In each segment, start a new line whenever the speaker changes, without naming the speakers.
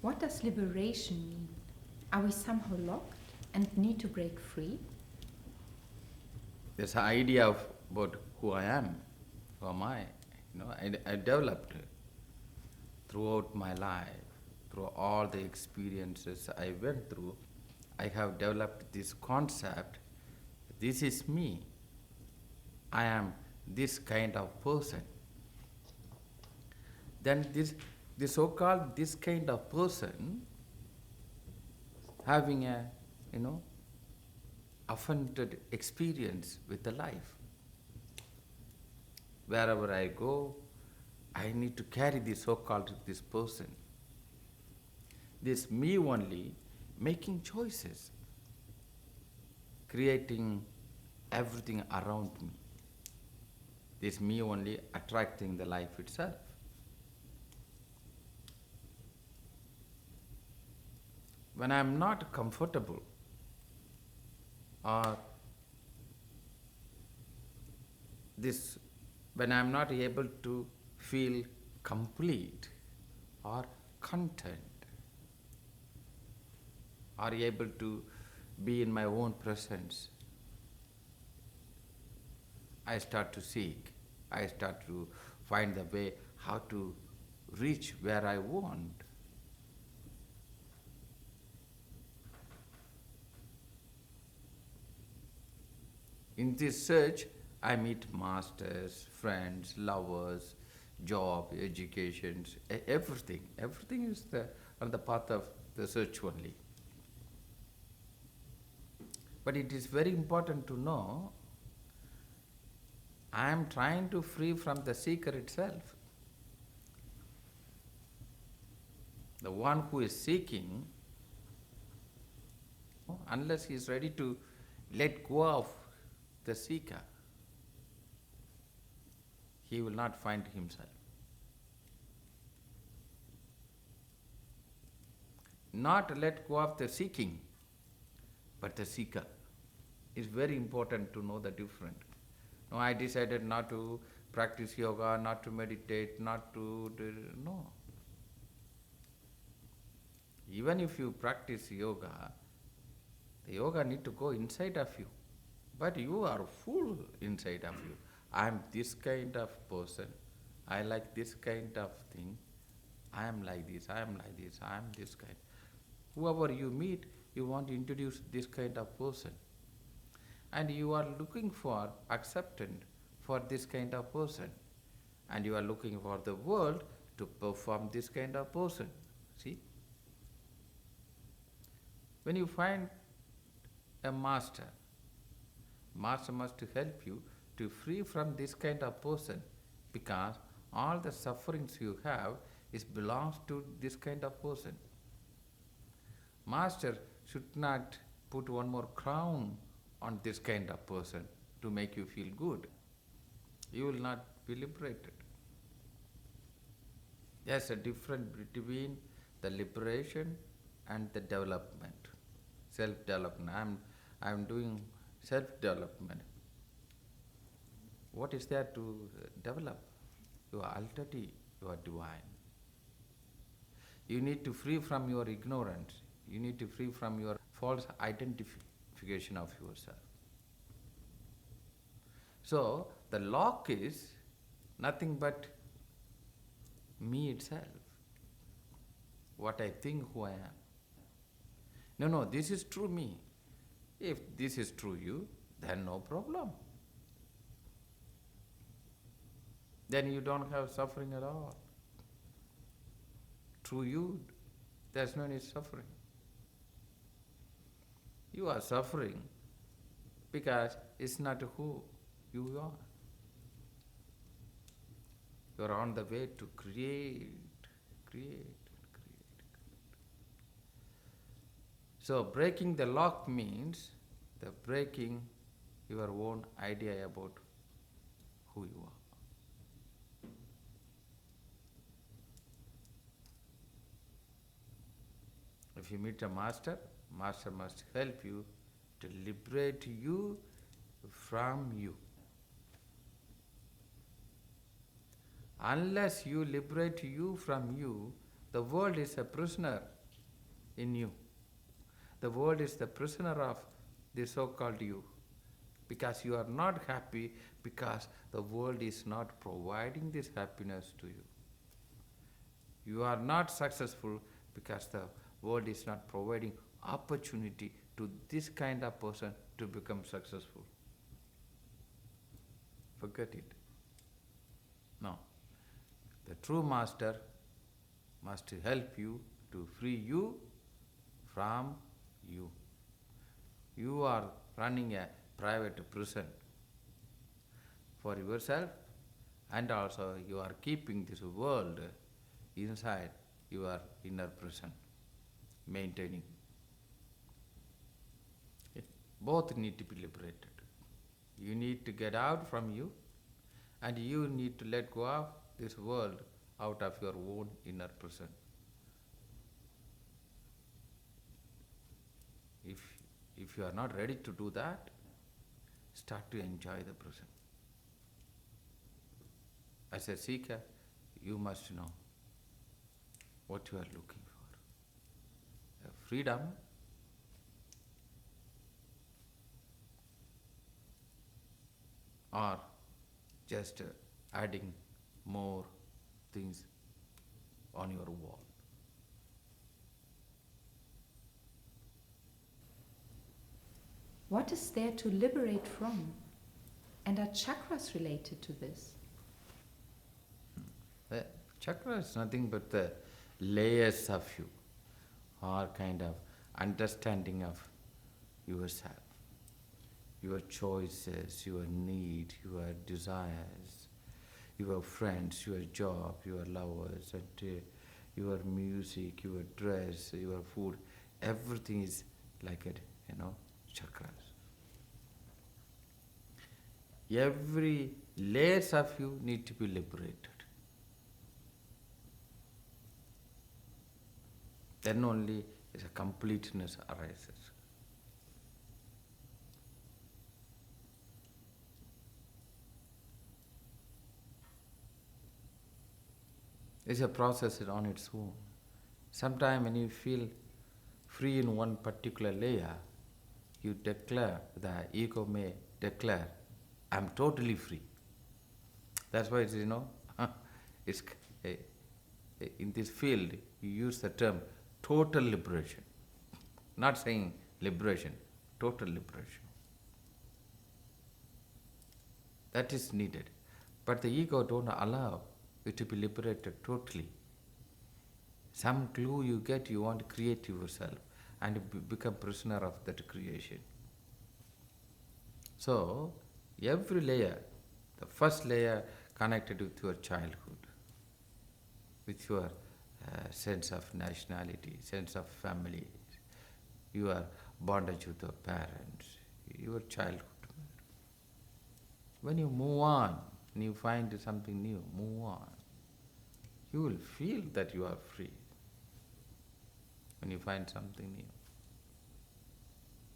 What does liberation mean? Are we somehow locked and need to break free?
This idea of about who I am, who am I, I developed throughout my life, through all the experiences I went through. I have developed this concept, this is me, I am this kind of person. Then the so-called this kind of person having a, offended experience with the life. Wherever I go, I need to carry this so-called this person. This me only making choices, creating everything around me. This me only attracting the life itself. When I am not comfortable or this, when I am not able to feel complete or content or able to be in my own presence, I start to seek, I start to find the way how to reach where I want. In this search, I meet masters, friends, lovers, job, education, everything. Everything is on the path of the search only. But it is very important to know, I am trying to free from the seeker itself. The one who is seeking, unless he is ready to let go of the seeker, he will not find himself. Not let go of the seeking, but the seeker. It's very important to know the difference. No, I decided not to practice yoga, not to meditate, not to no. Even if you practice yoga, the yoga need to go inside of you. But you are full inside of you. I am this kind of person. I like this kind of thing. I am like this, I am like this, I am this kind. Whoever you meet, you want to introduce this kind of person. And you are looking for acceptance for this kind of person. And you are looking for the world to perform this kind of person. See? When you find a master, master must help you to free from this kind of person, because all the sufferings you have is belongs to this kind of person. Master should not put one more crown on this kind of person to make you feel good. You will not be liberated. There's a difference between the liberation and the development, self-development. I'm doing self-development. What is there to develop? You are already, you are divine. You need to free from your ignorance. You need to free from your false identification of yourself. So, the lock is nothing but me itself. What I think who I am. No, this is true me. If this is true you, then no problem. Then you don't have suffering at all. True you, there's no need suffering. You are suffering because it's not who you are. You are on the way to create. So breaking the lock means the breaking your own idea about who you are. If you meet a master, master must help you to liberate you from you. Unless you liberate you from you, The world is a prisoner in you. The world is the prisoner of the so-called you. Because you are not happy, because the world is not providing this happiness to you. You are not successful because the world is not providing opportunity to this kind of person to become successful. Forget it. No. The true master must help you to free you from you. You are running a private prison for yourself, and also you are keeping this world inside your inner prison, maintaining. Both need to be liberated. You need to get out from you, and you need to let go of this world out of your own inner prison. If you are not ready to do that, start to enjoy the prison. As a seeker, you must know what you are looking for. Freedom or just adding more things on your wall.
What is there to liberate from? And are chakras related to this?
The chakra is nothing but the layers of you, or kind of understanding of yourself, your choices, your need, your desires, your friends, your job, your lovers, and your music, your dress, your food. Everything is like a, chakras. Every layers of you need to be liberated. Then only a completeness arises. It's a process on its own. Sometimes when you feel free in one particular layer, you declare, the ego may declare, I'm totally free. That's why it's, it's, in this field, you use the term total liberation. Not saying liberation, total liberation. That is needed. But the ego don't allow you to be liberated totally. Some clue you get, you want to create yourself and become prisoner of that creation. So, every layer, the first layer connected with your childhood, with your sense of nationality, sense of family, your bondage with your parents, your childhood. When you move on and you find something new, move on, you will feel that you are free when you find something new.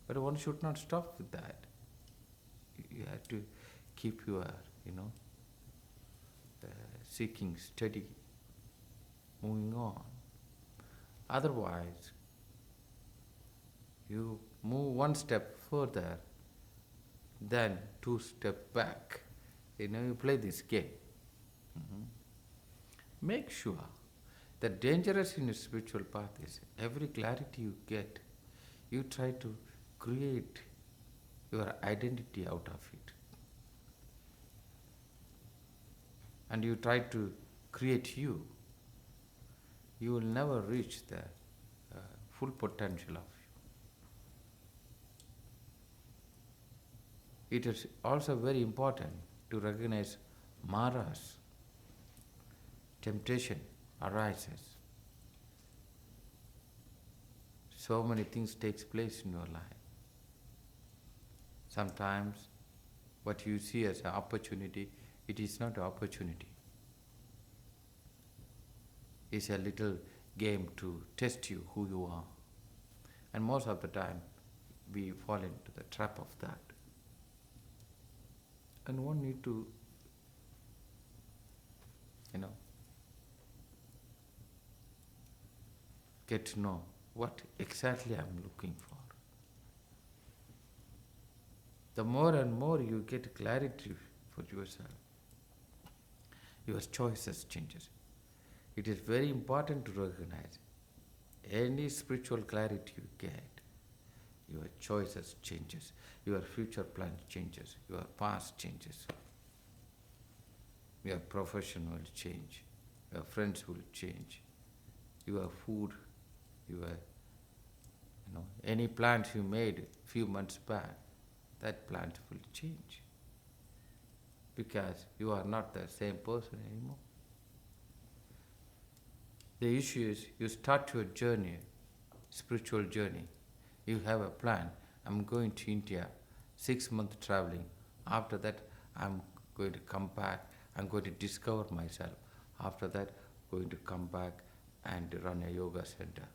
But one should not stop with that. You have to keep your, seeking steady, moving on. Otherwise, you move one step further, then 2 steps back. You play this game. Make sure that dangerous in your spiritual path is every clarity you get, you try to create your identity out of it. And you try to create you. You will never reach the full potential of you. It is also very important to recognize maras. Temptation arises. So many things takes place in your life. Sometimes what you see as an opportunity, it is not an opportunity. It's a little game to test you, who you are. And most of the time, we fall into the trap of that. And one need to, get to know what exactly I'm looking for. The more and more you get clarity for yourself, your choices changes. It is very important to recognize any spiritual clarity you get, your choices changes, your future plan changes, your past changes, your profession will change, your friends will change, your food, your any plans you made few months back, that plant will change because you are not the same person anymore. The issue is you start your journey, spiritual journey. You have a plan. I'm going to India, 6 months traveling. After that, I'm going to come back. I'm going to discover myself. After that, going to come back and run a yoga center.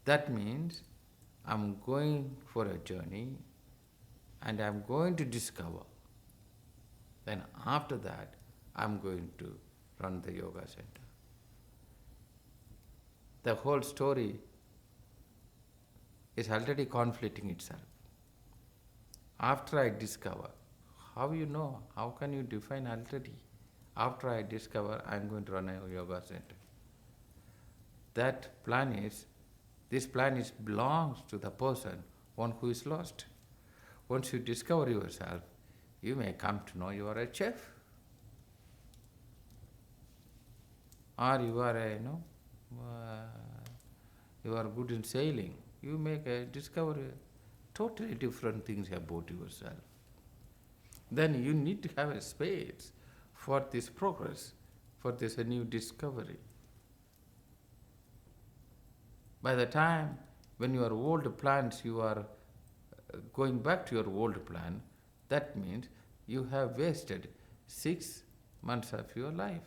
That means I'm going for a journey and I'm going to discover. Then after that, I'm going to run the yoga center. The whole story is already conflicting itself. After I discover, how you know? How can you define already? After I discover, I'm going to run a yoga center. This plan belongs to the person, one who is lost. Once you discover yourself, you may come to know you are a chef. Or you are you are good in sailing. You may discover totally different things about yourself. Then you need to have a space for this progress, for this new discovery. By the time when your old plans, you are going back to your old plan, that means you have wasted 6 months of your life.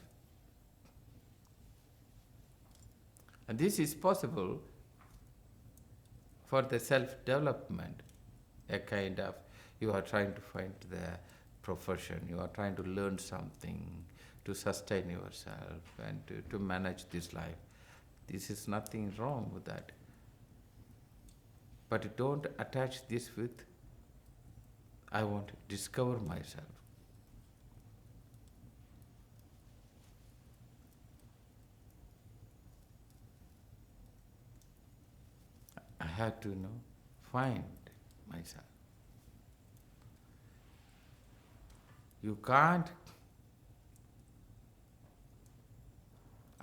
And this is possible for the self-development, a kind of, you are trying to find the profession, you are trying to learn something to sustain yourself and to manage this life. This is nothing wrong with that. But don't attach this with, I want to discover myself. I have to find myself. You can't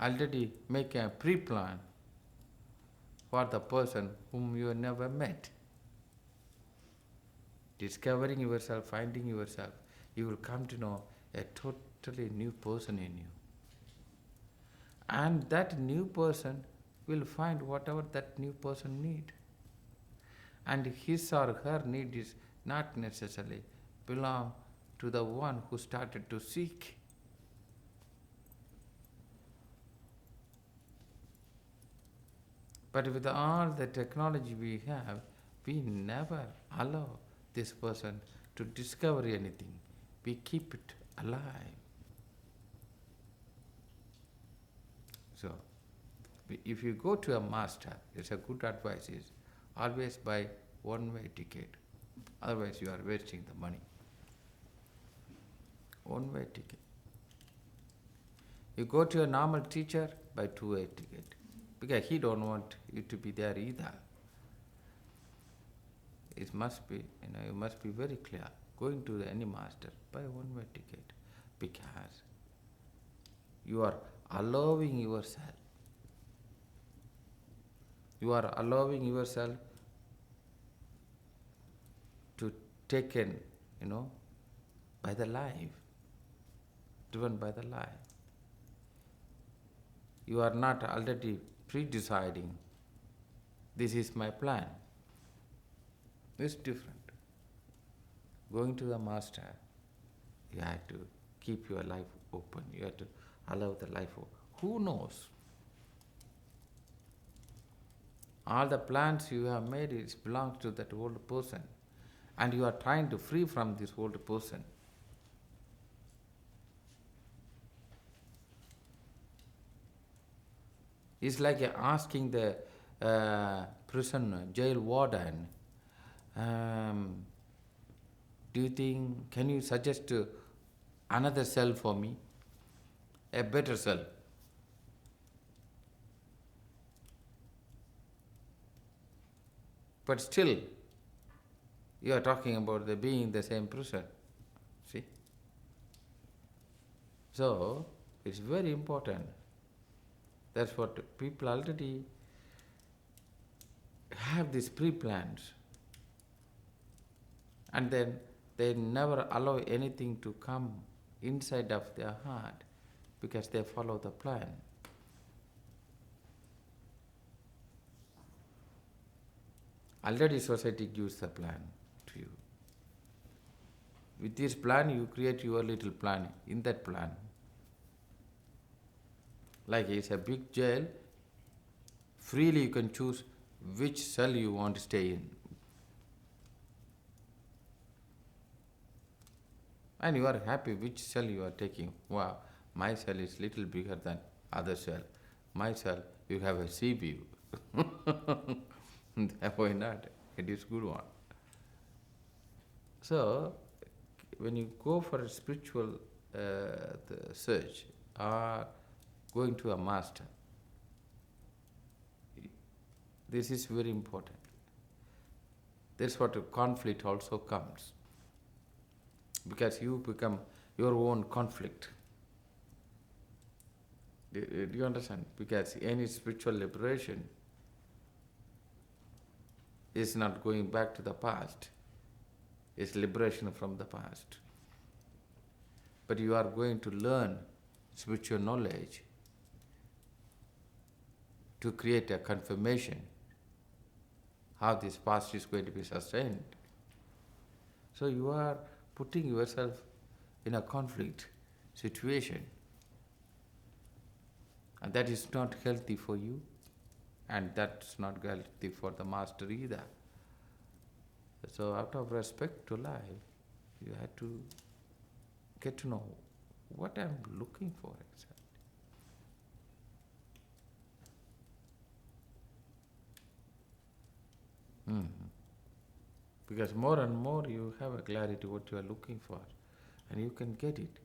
already make a pre-plan for the person whom you have never met. Discovering yourself, finding yourself, you will come to know a totally new person in you. And that new person will find whatever that new person need. And his or her need is not necessarily belong to the one who started to seek. But with all the technology we have, we never allow this person to discover anything. We keep it alive. So, if you go to a master, it's a good advice is always buy one-way ticket. Otherwise you are wasting the money. One-way ticket. You go to a normal teacher, buy two-way ticket. Because he don't want you to be there either. It must be, you must be very clear. Going to any master, buy one-way ticket. Because you are allowing yourself. You are allowing yourself to taken, by the life, driven by the life. You are not already pre-deciding, this is my plan. It's different. Going to the master, you have to keep your life open. You have to allow the life open. Who knows? All the plans you have made, it belongs to that old person. And you are trying to free from this old person. It's like asking the prison jail warden, um, do you think, can you suggest another cell for me? A better cell. But still, you are talking about the being in the same prison. See? So, it's very important. That's what people already have these pre-plans. And then they never allow anything to come inside of their heart because they follow the plan. Already society gives the plan to you. With this plan, you create your little plan in that plan. Like it's a big jail, freely you can choose which cell you want to stay in. And you are happy which cell you are taking. Wow, my cell is little bigger than other cell. My cell, you have a sea view. Why not? It is good one. So, when you go for a spiritual the search or going to a master, this is very important. That's what a conflict also comes. Because you become your own conflict. Do you understand? Because any spiritual liberation is not going back to the past, it's liberation from the past. But you are going to learn spiritual knowledge to create a confirmation how this past is going to be sustained. So you are putting yourself in a conflict situation, and that is not healthy for you, and that's not healthy for the master either. So out of respect to life, you have to get to know what I'm looking for exactly. Because more and more you have a clarity what you are looking for, and you can get it.